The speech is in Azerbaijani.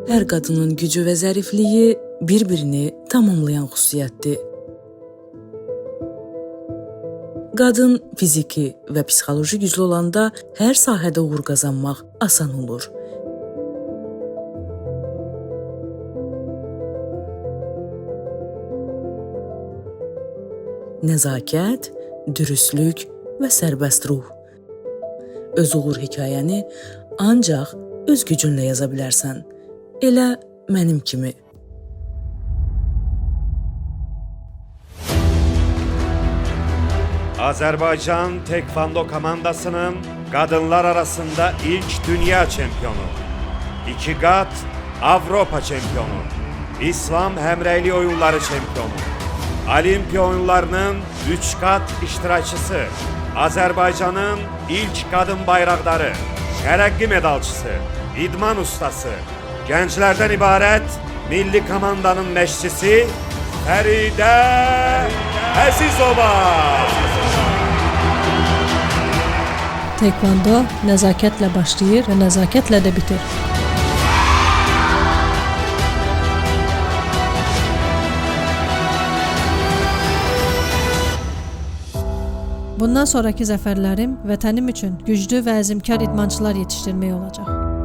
Hər qadının gücü və zərifliyi bir-birini tamamlayan xüsusiyyətdir. Qadın fiziki və psixoloji güclü olanda hər sahədə uğur qazanmaq asan olur. Nəzakət, dürüstlük və sərbəst ruh. Öz uğur hekayəni ancaq öz gücünlə yaza bilərsən. Elə mənim kimi. Azərbaycan Tekvando komandasının kadınlar arasında ilk dünya çempionu, 2 kat Avropa çempionu, İslam Həmrəylik oyunları çempionu, Olimpiya oyunlarının 3 kat iştirakçısı, Azərbaycanın ilk kadın bayraqdarı, tərəqqi medalçısı, idman ustası, gençlerden ibaret milli komandanın məşqçisi Fəridə Əzizova. Tekvando nəzakətlə başlayır və nəzakətlə də bitir. Bundan sonraki zəfərlərim vətənim üçün güclü və əzmkar idmançılar yetişdirmək olacaq.